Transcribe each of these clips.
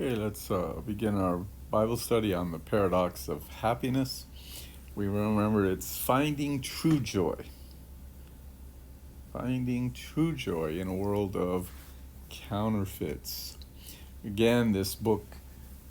Okay, let's begin our Bible study on the paradox of happiness. We remember it's finding true joy. Finding true joy in a world of counterfeits. Again, this book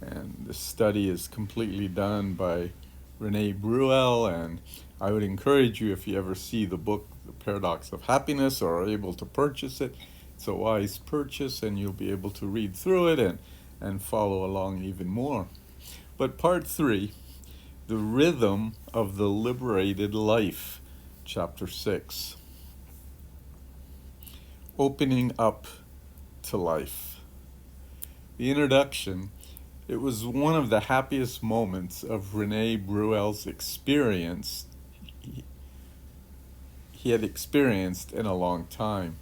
and this study is completely done by Rene Bruel, and I would encourage you, if you ever see the book, The Paradox of Happiness, or are able to purchase it, it's a wise purchase, and you'll be able to read through it and follow along even more. But part 3, the rhythm of the liberated life, chapter 6. Opening up to life. The introduction, it was one of the happiest moments of Rene Bruel's experience he had experienced in a long time.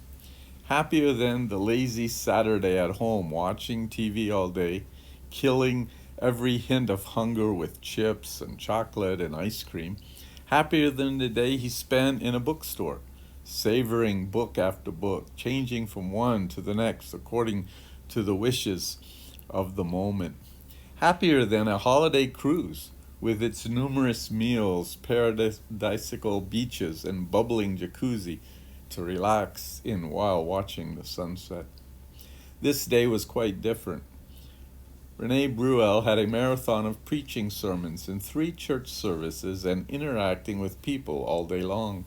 Happier than the lazy Saturday at home, watching TV all day, killing every hint of hunger with chips and chocolate and ice cream. Happier than the day he spent in a bookstore, savoring book after book, changing from one to the next according to the wishes of the moment. Happier than a holiday cruise with its numerous meals, paradisical beaches, and bubbling jacuzzi to relax in while watching the sunset. This day was quite different. Rene Bruel had a marathon of preaching sermons in 3 church services and interacting with people all day long.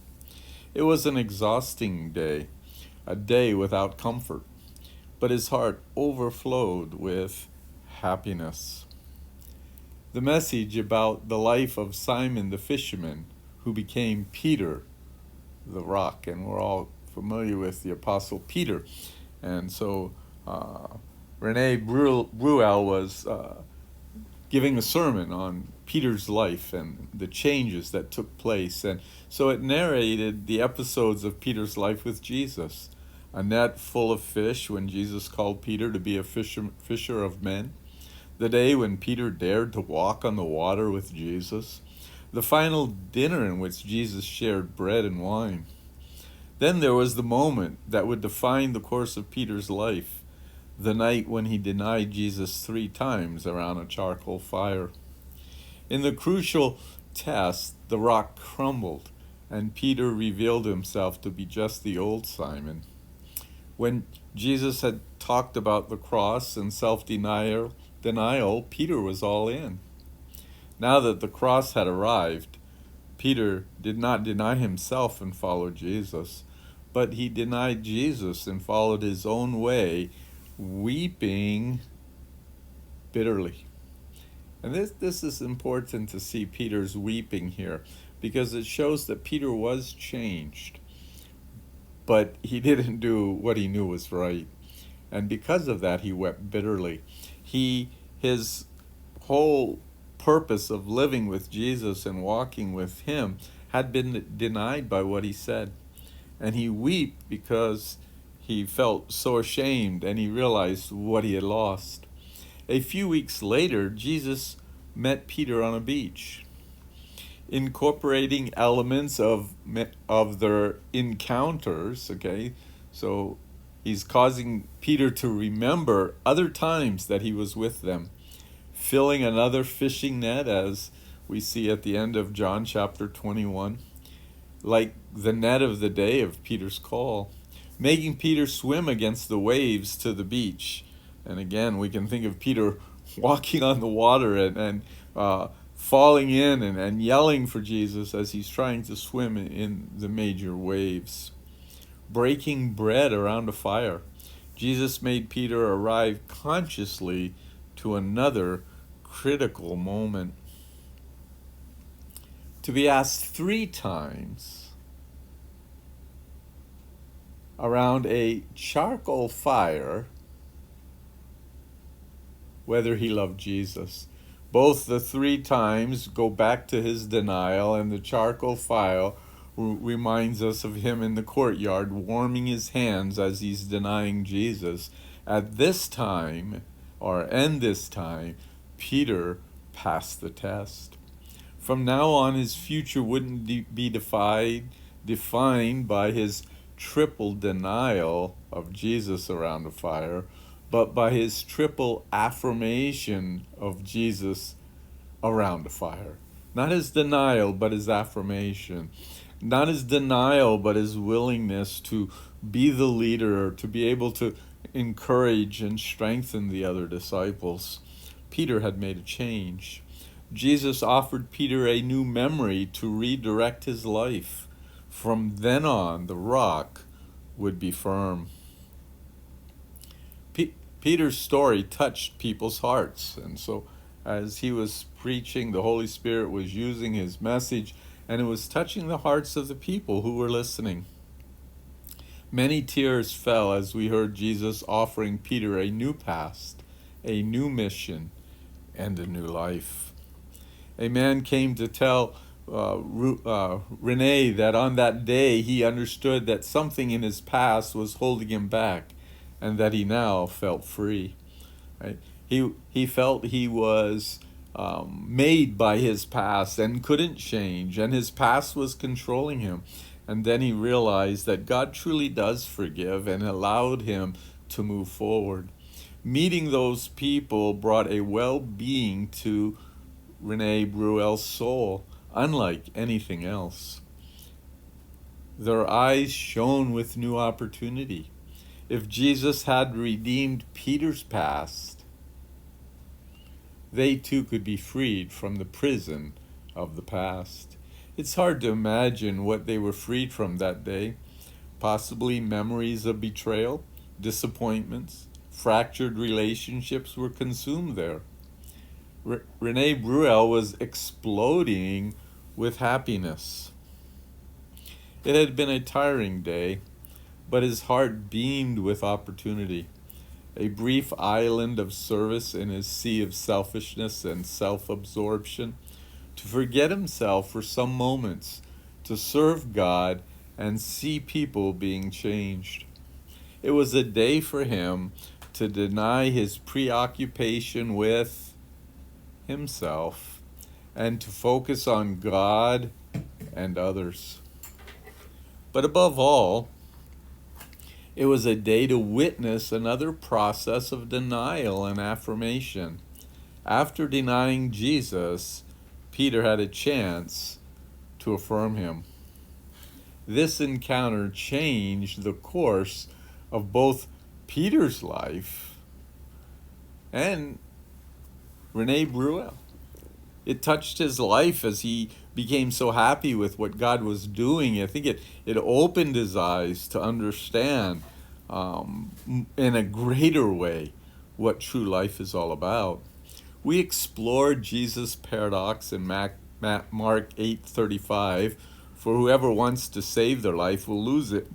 It was an exhausting day, a day without comfort, but his heart overflowed with happiness. The message about the life of Simon the fisherman, who became Peter the rock, and we're all familiar with the Apostle Peter. And so Rene Bruel was giving a sermon on Peter's life and the changes that took place. And so it narrated the episodes of Peter's life with Jesus. A net full of fish when Jesus called Peter to be a fisher of men. The day when Peter dared to walk on the water with Jesus. The final dinner in which Jesus shared bread and wine. Then there was the moment that would define the course of Peter's life, the night when he denied Jesus 3 times around a charcoal fire. In the crucial test, the rock crumbled, and Peter revealed himself to be just the old Simon. When Jesus had talked about the cross and self-denial, Peter was all in. Now that the cross had arrived, Peter did not deny himself and follow Jesus, but he denied Jesus and followed his own way, weeping bitterly. And this is important to see Peter's weeping here, because it shows that Peter was changed, but he didn't do what he knew was right. And because of that, he wept bitterly. His whole purpose of living with Jesus and walking with him had been denied by what he said. And he wept because he felt so ashamed and he realized what he had lost. A few weeks later, Jesus met Peter on a beach, incorporating elements of their encounters, okay? So he's causing Peter to remember other times that he was with them, filling another fishing net, as we see at the end of John chapter 21, like the net of the day of Peter's call, making Peter swim against the waves to the beach. And again, we can think of Peter walking on the water and falling in and yelling for Jesus as he's trying to swim in the major waves. Breaking bread around a fire. Jesus made Peter arrive consciously to another critical moment. To be asked 3 times around a charcoal fire whether he loved Jesus. Both the 3 times go back to his denial, and the charcoal fire reminds us of him in the courtyard warming his hands as he's denying Jesus. At this time, Peter passed the test. From now on, his future wouldn't be defined by his triple denial of Jesus around the fire, but by his triple affirmation of Jesus around the fire. Not his denial, but his affirmation. Not his denial, but his willingness to be the leader, to be able to encourage and strengthen the other disciples. Peter had made a change. Jesus offered Peter a new memory to redirect his life. From then on, the rock would be firm. Peter's story touched people's hearts, and so as he was preaching, the Holy Spirit was using his message, and it was touching the hearts of the people who were listening. Many tears fell as we heard Jesus offering Peter a new past, a new mission, and a new life. A man came to tell Rene that on that day he understood that something in his past was holding him back, and that he now felt free. Right? He felt he was made by his past and couldn't change, and his past was controlling him. And then he realized that God truly does forgive and allowed him to move forward. Meeting those people brought a well-being to Rene Bruel's soul, unlike anything else. Their eyes shone with new opportunity. If Jesus had redeemed Peter's past, they too could be freed from the prison of the past. It's hard to imagine what they were freed from that day. Possibly memories of betrayal, disappointments, fractured relationships were consumed there. Rene Bruel was exploding with happiness. It had been a tiring day, but his heart beamed with opportunity. A brief island of service in his sea of selfishness and self-absorption, to forget himself for some moments, to serve God and see people being changed. It was a day for him to deny his preoccupation with himself and to focus on God and others. But above all, it was a day to witness another process of denial and affirmation. After denying Jesus, Peter had a chance to affirm him. This encounter changed the course of both Peter's life and Rene Bruel. It touched his life as he became so happy with what God was doing. I think it opened his eyes to understand in a greater way what true life is all about. We explored Jesus' paradox in Mark 8:35. For whoever wants to save their life will lose it.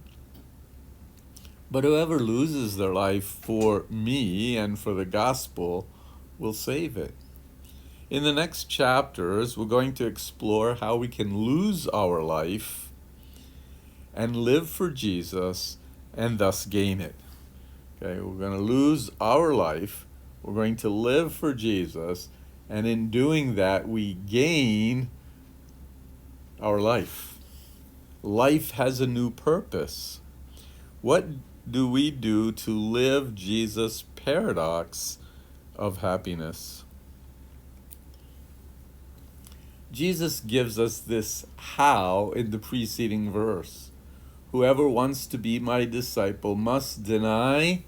But whoever loses their life for me and for the gospel will save it. In the next chapters, we're going to explore how we can lose our life and live for Jesus and thus gain it. Okay, we're going to lose our life. We're going to live for Jesus, and in doing that, we gain our life. Life has a new purpose. What do we do to live Jesus' paradox of happiness? Jesus gives us this how in the preceding verse. Whoever wants to be my disciple must deny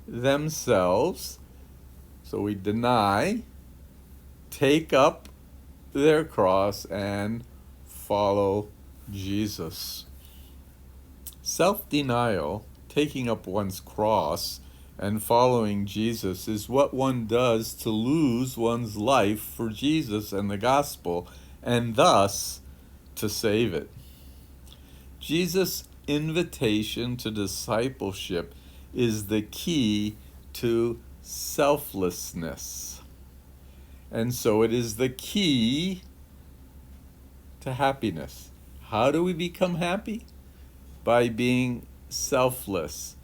themselves. So we deny, take up their cross, and follow Jesus. Self-denial, taking up one's cross, and following Jesus is what one does to lose one's life for Jesus and the gospel, and thus to save it. Jesus' invitation to discipleship is the key to selflessness. And so it is the key to happiness. How do we become happy? By being selfless.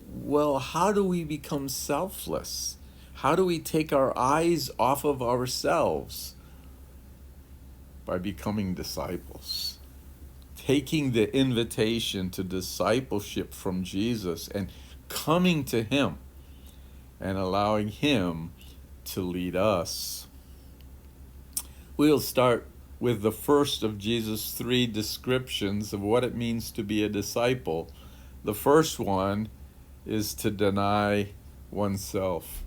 Well, how do we become selfless? How do we take our eyes off of ourselves? By becoming disciples. Taking the invitation to discipleship from Jesus and coming to Him and allowing Him to lead us. We'll start with the first of Jesus' 3 descriptions of what it means to be a disciple. The first one is to deny oneself.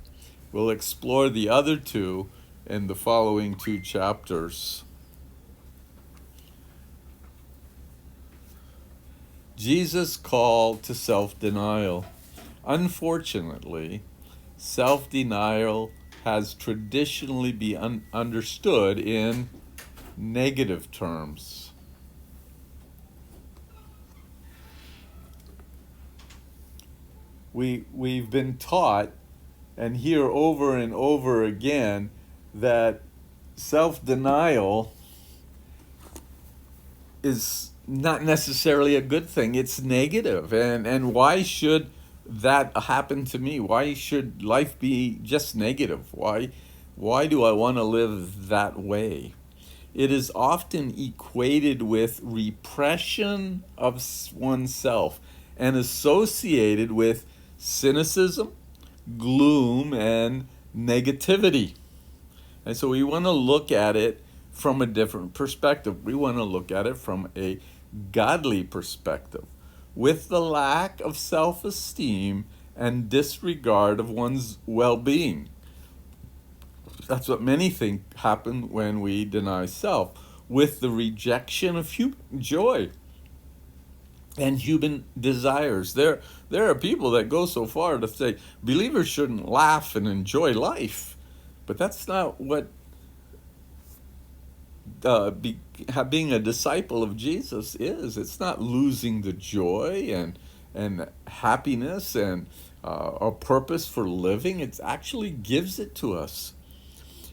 We'll explore the other 2 in the following 2 chapters. Jesus' call to self-denial. Unfortunately, self-denial has traditionally been understood in negative terms. We've been taught and hear over and over again that self-denial is not necessarily a good thing. It's negative. And why should that happen to me? Why should life be just negative? Why do I want to live that way? It is often equated with repression of oneself and associated with cynicism, gloom, and negativity. And so we want to look at it from a different perspective. We want to look at it from a godly perspective, with the lack of self-esteem and disregard of one's well-being. That's what many think happen when we deny self, with the rejection of human joy and human desires. There are people that go so far to say believers shouldn't laugh and enjoy life, but that's not what being a disciple of Jesus is. It's not losing the joy and happiness and a purpose for living. It actually gives it to us.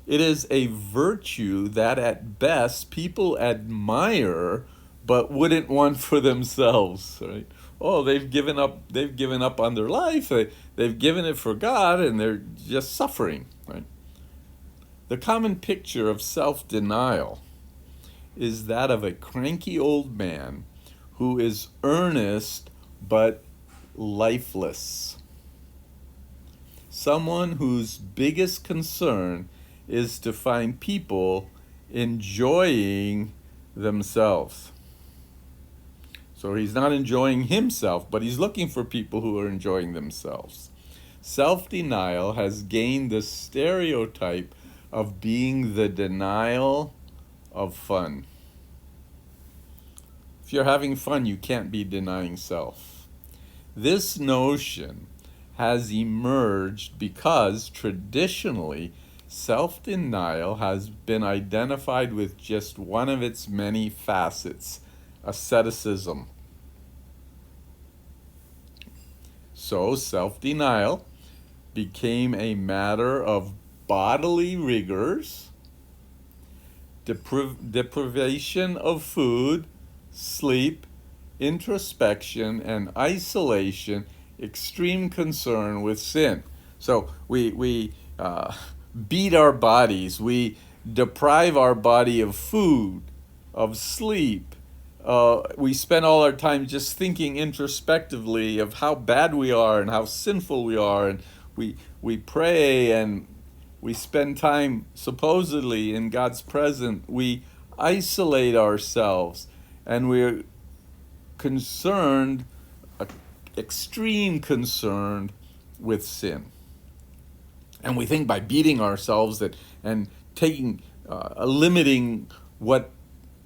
It is a virtue that at best people admire but wouldn't want for themselves, right? Oh, they've given up on their life. They've given it for God, and they're just suffering, right? The common picture of self-denial is that of a cranky old man who is earnest but lifeless. Someone whose biggest concern is to find people enjoying themselves. So he's not enjoying himself, but he's looking for people who are enjoying themselves. Self-denial has gained the stereotype of being the denial of fun. If you're having fun, you can't be denying self. This notion has emerged because traditionally self-denial has been identified with just one of its many facets: asceticism. So self-denial became a matter of bodily rigors, deprivation of food, sleep, introspection, and isolation, extreme concern with sin. So we beat our bodies, we deprive our body of food, of sleep. We spend all our time just thinking introspectively of how bad we are and how sinful we are, and we pray and we spend time supposedly in God's presence. We isolate ourselves, and we're concerned, extreme concerned with sin. And we think by beating ourselves and taking, limiting what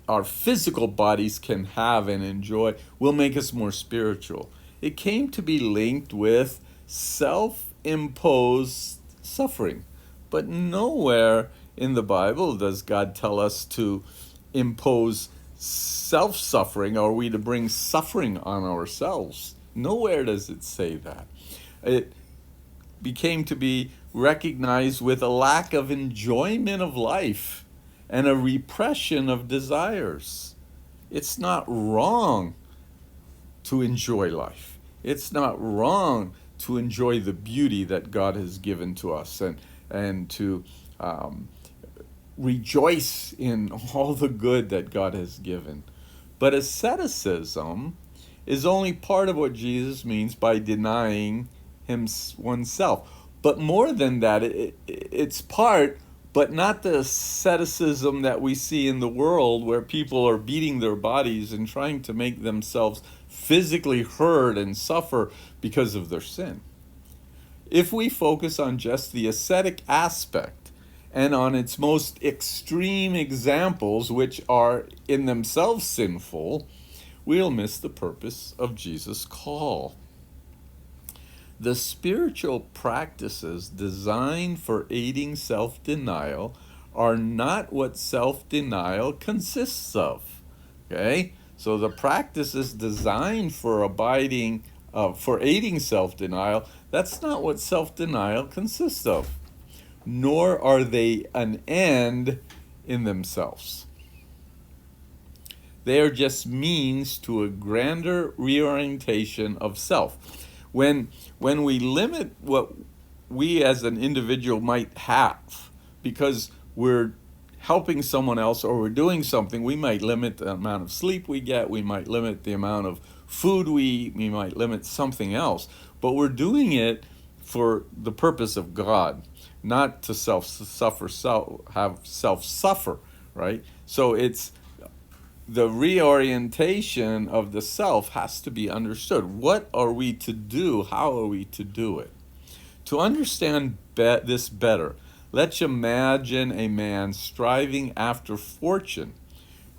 our physical bodies can have and enjoy will make us more spiritual. It came to be linked with self-imposed suffering. But nowhere in the Bible does God tell us to impose self-suffering, or are we to bring suffering on ourselves. Nowhere does it say that. It became to be recognized with a lack of enjoyment of life and a repression of desires. It's not wrong to enjoy life. It's not wrong to enjoy the beauty that God has given to us and to rejoice in all the good that God has given. But asceticism is only part of what Jesus means by denying oneself. But more than that, it's part, but not the asceticism that we see in the world where people are beating their bodies and trying to make themselves physically hurt and suffer because of their sin. If we focus on just the ascetic aspect and on its most extreme examples, which are in themselves sinful, we'll miss the purpose of Jesus' call. The spiritual practices designed for aiding self-denial are not what self-denial consists of. Okay? So the practices designed for for aiding self-denial, that's not what self-denial consists of. Nor are they an end in themselves. They are just means to a grander reorientation of self. When we limit what we as an individual might have because we're helping someone else or we're doing something, we might limit the amount of sleep we get, we might limit the amount of food we eat, we might limit something else, but we're doing it for the purpose of God, not to have self-suffer, right? So it's the reorientation of the self has to be understood. What are we to do? How are we to do it? To understand this better, let's imagine a man striving after fortune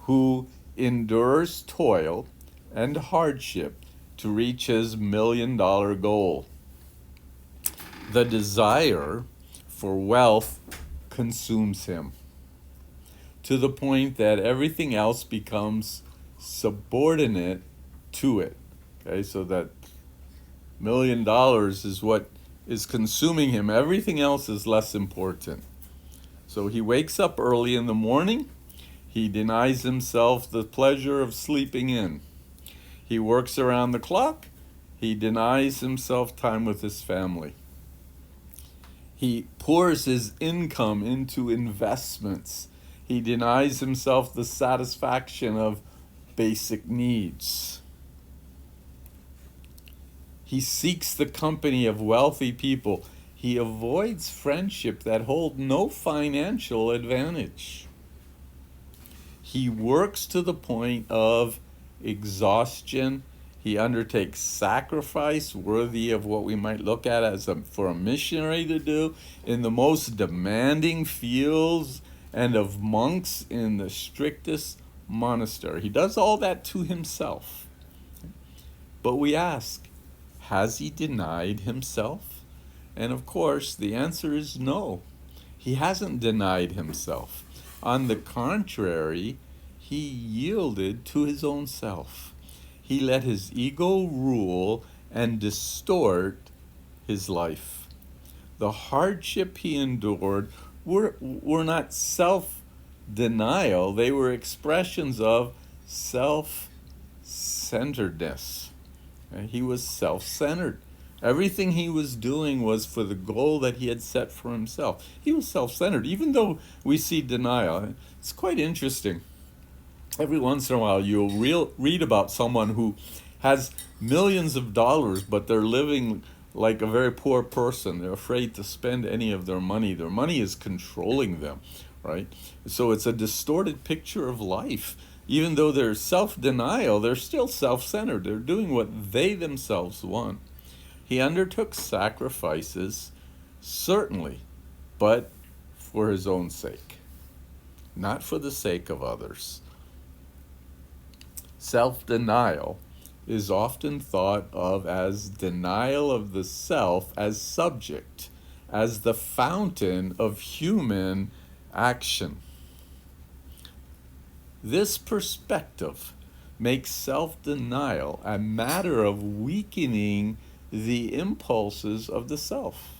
who endures toil and hardship to reach his $1 million goal. The desire for wealth consumes him to the point that everything else becomes subordinate to it. Okay, so that $1 million is what is consuming him. Everything else is less important. So he wakes up early in the morning. He denies himself the pleasure of sleeping in. He works around the clock. He denies himself time with his family. He pours his income into investments. He denies himself the satisfaction of basic needs. He seeks the company of wealthy people. He avoids friendship that hold no financial advantage. He works to the point of exhaustion. He undertakes sacrifice worthy of what we might look at as for a missionary to do in the most demanding fields and of monks in the strictest monastery. He does all that to himself. But we ask, has he denied himself? And of course, the answer is no. He hasn't denied himself. On the contrary, he yielded to his own self. He let his ego rule and distort his life. The hardship he endured were not self-denial. They were expressions of self-centeredness. He was self-centered. Everything he was doing was for the goal that he had set for himself. He was self-centered, even though we see denial. It's quite interesting. Every once in a while, you'll read about someone who has millions of dollars, but they're living like a very poor person. They're afraid to spend any of their money. Their money is controlling them, right? So it's a distorted picture of life. Even though they're self-denial, they're still self-centered. They're doing what they themselves want. He undertook sacrifices, certainly, but for his own sake, not for the sake of others. Self-denial is often thought of as denial of the self as subject, as the fountain of human action. This perspective makes self-denial a matter of weakening the impulses of the self.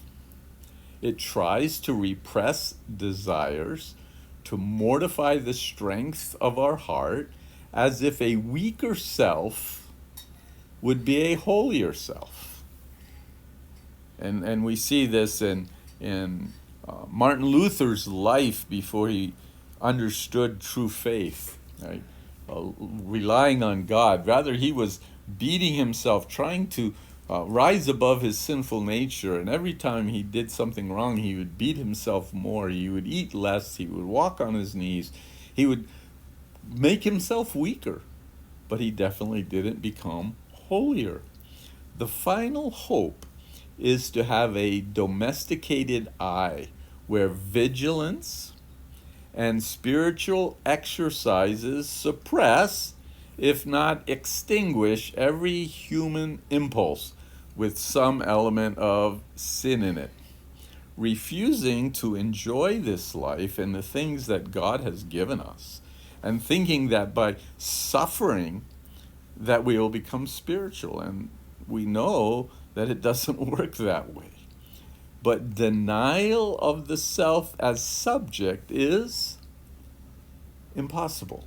It tries to repress desires, to mortify the strength of our heart, as if a weaker self would be a holier self. And we see this in Martin Luther's life before he understood true faith, right? Relying on God. Rather, he was beating himself, trying to rise above his sinful nature, and every time he did something wrong, he would beat himself more, he would eat less, he would walk on his knees, he would make himself weaker, but he definitely didn't become holier. The final hope is to have a domesticated eye where vigilance and spiritual exercises suppress, if not extinguish, every human impulse with some element of sin in it. Refusing to enjoy this life and the things that God has given us, and thinking that by suffering that we will become spiritual. And we know that it doesn't work that way. But denial of the self as subject is impossible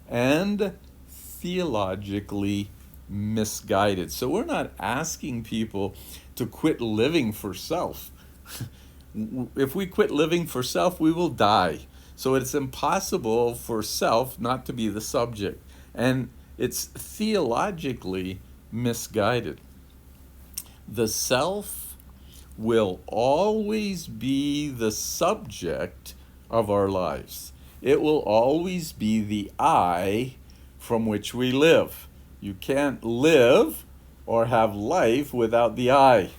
and theologically misguided. So we're not asking people to quit living for self. If we quit living for self, we will die. So it's impossible for self not to be the subject. And it's theologically misguided. The self will always be the subject of our lives. It will always be the I from which we live. You can't live or have life without the I.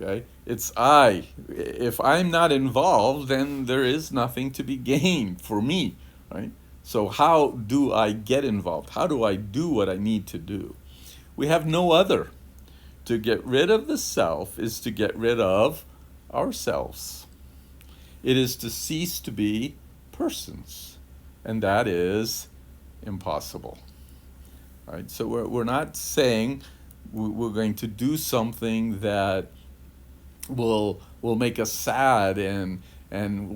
Okay? It's I. If I'm not involved, then there is nothing to be gained for me, right? So how do I get involved? How do I do what I need to do? We have no other. To get rid of the self is to get rid of ourselves. It is to cease to be persons, and that is impossible. Right? So we're not saying we're going to do something that will make us sad and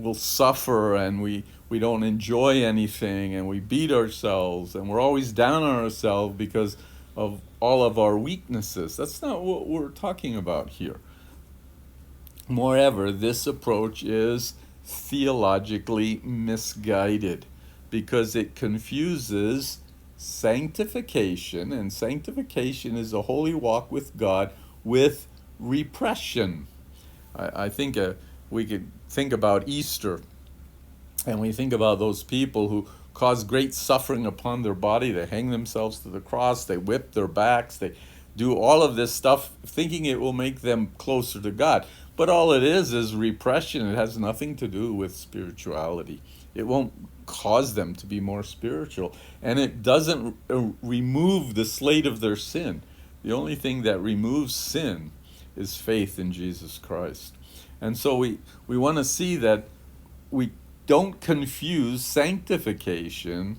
we'll suffer and we don't enjoy anything and we beat ourselves and we're always down on ourselves because of all of our weaknesses. That's not what we're talking about here. Moreover, this approach is theologically misguided because it confuses sanctification, and sanctification is a holy walk with God, with repression. I think we could think about Easter, and we think about those people who cause great suffering upon their body. They hang themselves to the cross, they whip their backs, they do all of this stuff thinking it will make them closer to God. But all it is repression. It has nothing to do with spirituality. It won't cause them to be more spiritual. And it doesn't remove the slate of their sin. The only thing that removes sin is faith in Jesus Christ. And so we want to see that we don't confuse sanctification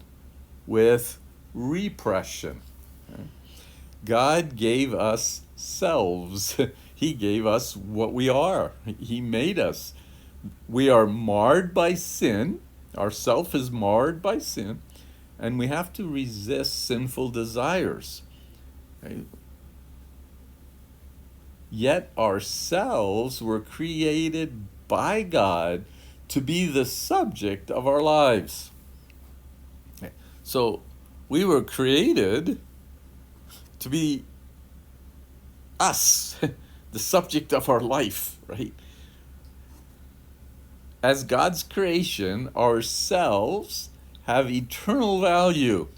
with repression. God gave us selves. He gave us what we are. He made us. We are marred by sin. Our self is marred by sin. And we have to resist sinful desires. Okay? Yet ourselves were created by God to be the subject of our lives. Okay. So we were created to be us, the subject of our life, right? As God's creation, ourselves have eternal value.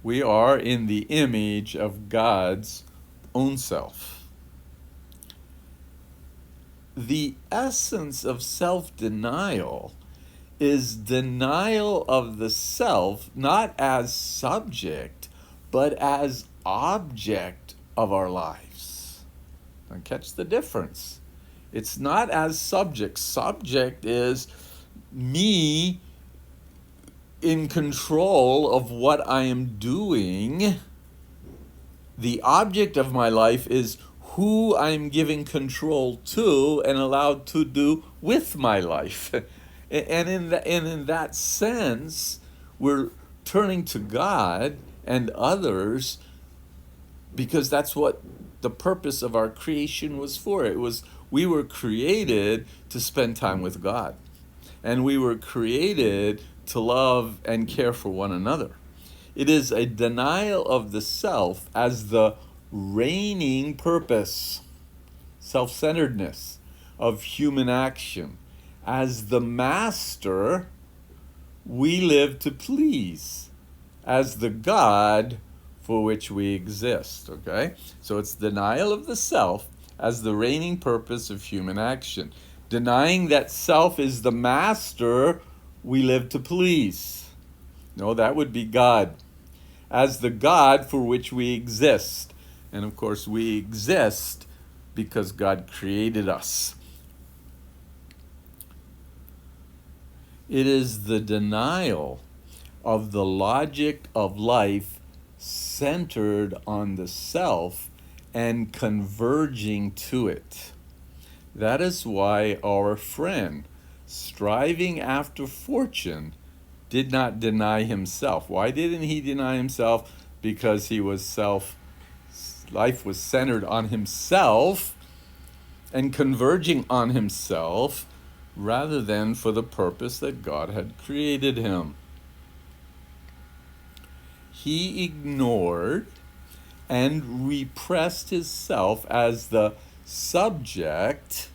We are in the image of God's own self. The essence of self-denial is denial of the self, not as subject, but as object of our lives. Now catch the difference. It's not as subject. Subject is me in control of what I am doing. The object of my life is who I'm giving control to and allowed to do with my life. And in that sense, we're turning to God and others because that's what the purpose of our creation was for. We were created to spend time with God. And we were created to love and care for one another. It is a denial of the self as the reigning purpose, self-centeredness of human action. As the master, we live to please. As the God for which we exist, okay? So it's denial of the self as the reigning purpose of human action. Denying that self is the master we live to please. No, that would be God. As the God for which we exist. And of course, we exist because God created us. It is the denial of the logic of life centered on the self and converging to it. That is why our friend, striving after fortune, did not deny himself. Why didn't he deny himself? Because life was centered on himself and converging on himself rather than for the purpose that God had created him. He ignored and repressed his self as the subject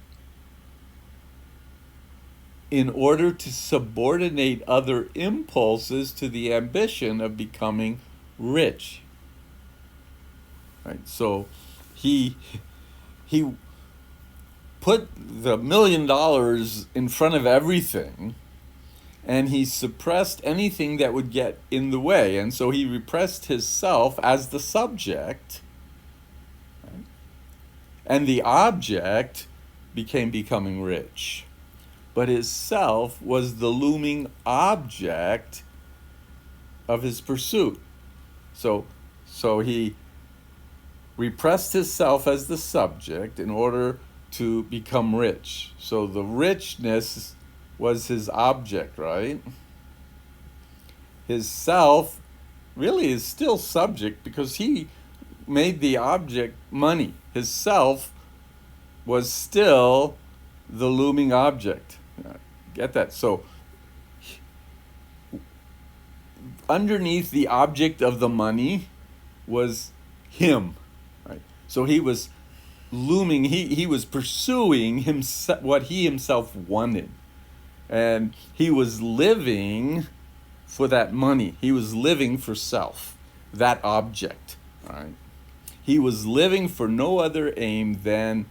in order to subordinate other impulses to the ambition of becoming rich. Right? So he put the $1 million in front of everything, and he suppressed anything that would get in the way. And so he repressed his self as the subject, right? And the object becoming rich. But his self was the looming object of his pursuit. So he repressed his self as the subject in order to become rich. So the richness was his object, right? His self really is still subject because he made the object money. His self was still the looming object. Get that? So underneath the object of the money was him, right? So he was looming, he was pursuing himself, what he himself wanted. And he was living for that money. He was living for self, that object, right? He was living for no other aim than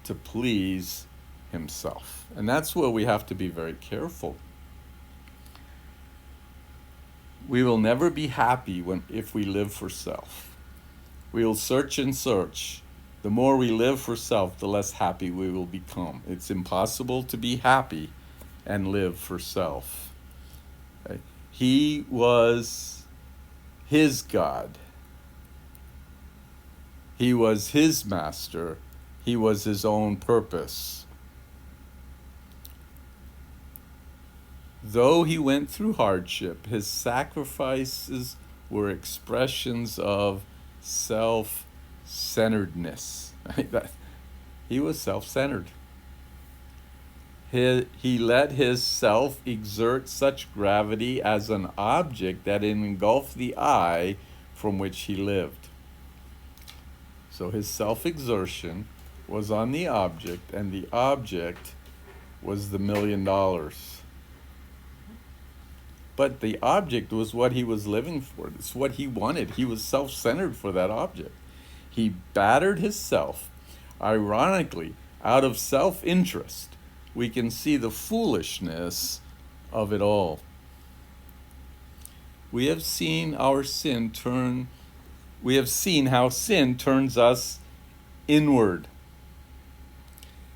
to please himself. And that's where we have to be very careful. We will never be happy if we live for self. We will search and search. The more we live for self, the less happy we will become. It's impossible to be happy and live for self. Okay? He was his God. He was his master. He was his own purpose. Though he went through hardship, his sacrifices were expressions of self-centeredness. Right? He was self-centered. He let his self exert such gravity as an object that it engulfed the eye from which he lived. So his self-exertion was on the object, and the object was the $1 million. But the object was what he was living for. It's what he wanted. He was self-centered for that object. He battered his self. Ironically, out of self-interest, we can see the foolishness of it all. We have seen how sin turns us inward,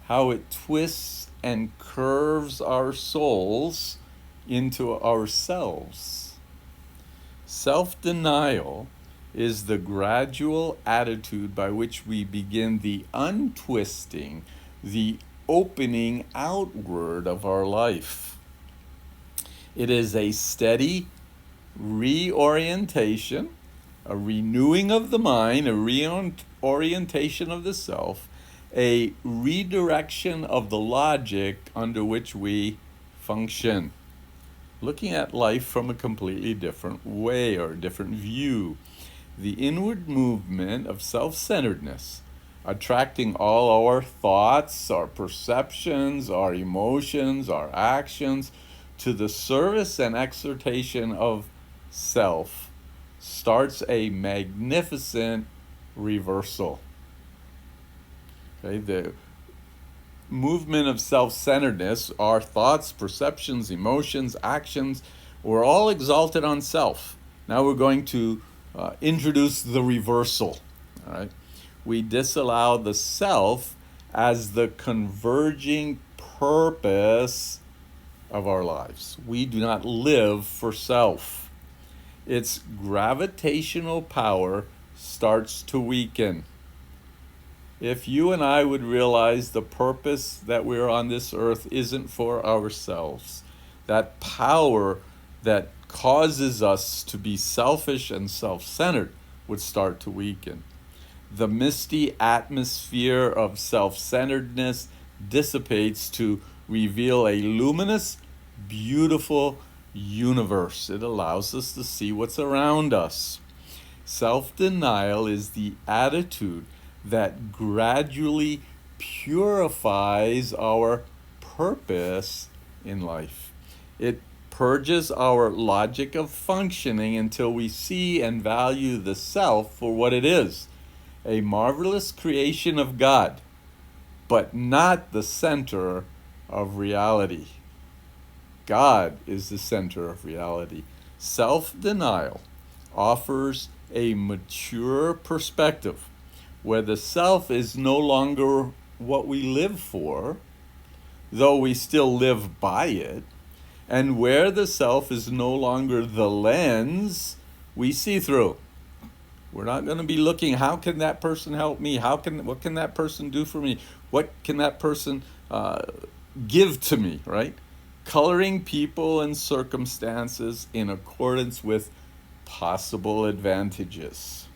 how it twists and curves our souls into ourselves. Self-denial is the gradual attitude by which we begin the untwisting, the opening outward of our life. It is a steady reorientation, a renewing of the mind, a reorientation of the self, a redirection of the logic under which we function. Looking at life from a completely different way or a different view. the inward movement of self-centeredness, attracting all our thoughts, our perceptions, our emotions, our actions to the service and exhortation of self, starts a magnificent reversal. Okay, the movement of self-centeredness, our thoughts, perceptions, emotions, actions, we're all exalted on self. Now we're going to introduce the reversal. All right, we disallow the self as the converging purpose of our lives. We do not live for self. Its gravitational power starts to weaken. If you and I would realize the purpose that we're on this earth isn't for ourselves, that power that causes us to be selfish and self-centered would start to weaken. The misty atmosphere of self-centeredness dissipates to reveal a luminous, beautiful universe. It allows us to see what's around us. Self-denial is the attitude that gradually purifies our purpose in life. It purges our logic of functioning until we see and value the self for what it is, a marvelous creation of God, but not the center of reality. God is the center of reality. Self-denial offers a mature perspective where the self is no longer what we live for, though we still live by it, and where the self is no longer the lens we see through. We're not going to be looking, how can that person help me? What can that person do for me? What can that person give to me, right? Coloring people and circumstances in accordance with possible advantages.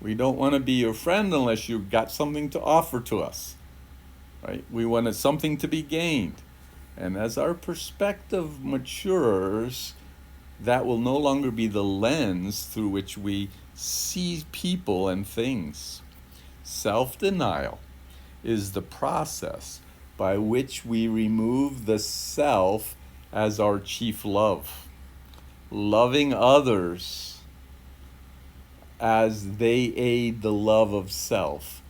We don't want to be your friend unless you've got something to offer to us, right? We want something to be gained. And as our perspective matures, that will no longer be the lens through which we see people and things. Self-denial is the process by which we remove the self as our chief love, loving others as they aid the love of self.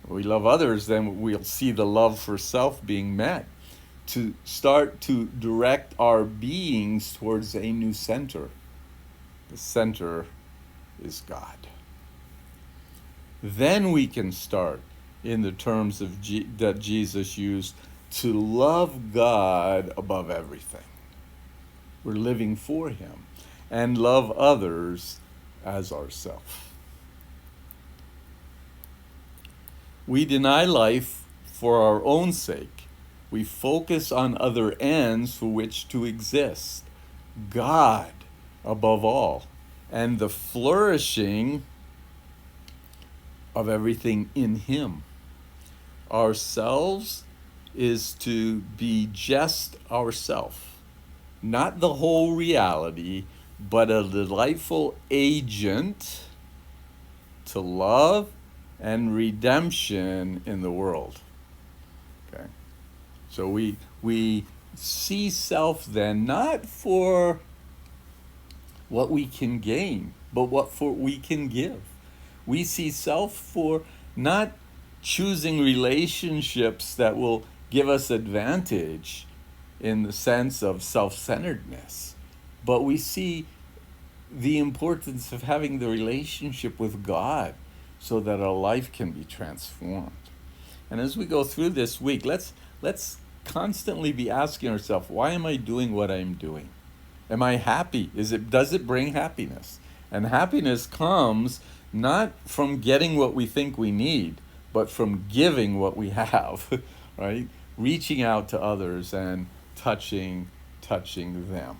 We love others, then we'll see the love for self being met. To start to direct our beings towards a new center. The center is God. Then we can start, in the terms of that Jesus used, to love God above everything. We're living for Him, and love others as ourself. We deny life for our own sake. We focus on other ends for which to exist. God above all, and the flourishing of everything in Him. Ourselves is to be just ourself, not the whole reality, but a delightful agent to love and redemption in the world. Okay, so we see self then not for what we can gain, but what we can give. We see self for not choosing relationships that will give us advantage in the sense of self-centeredness, but we see the importance of having the relationship with God so that our life can be transformed. And as we go through this week, let's constantly be asking ourselves, why am I doing what I'm doing? Am I happy? Does it bring happiness? And happiness comes not from getting what we think we need, but from giving what we have, right? Reaching out to others and touching them.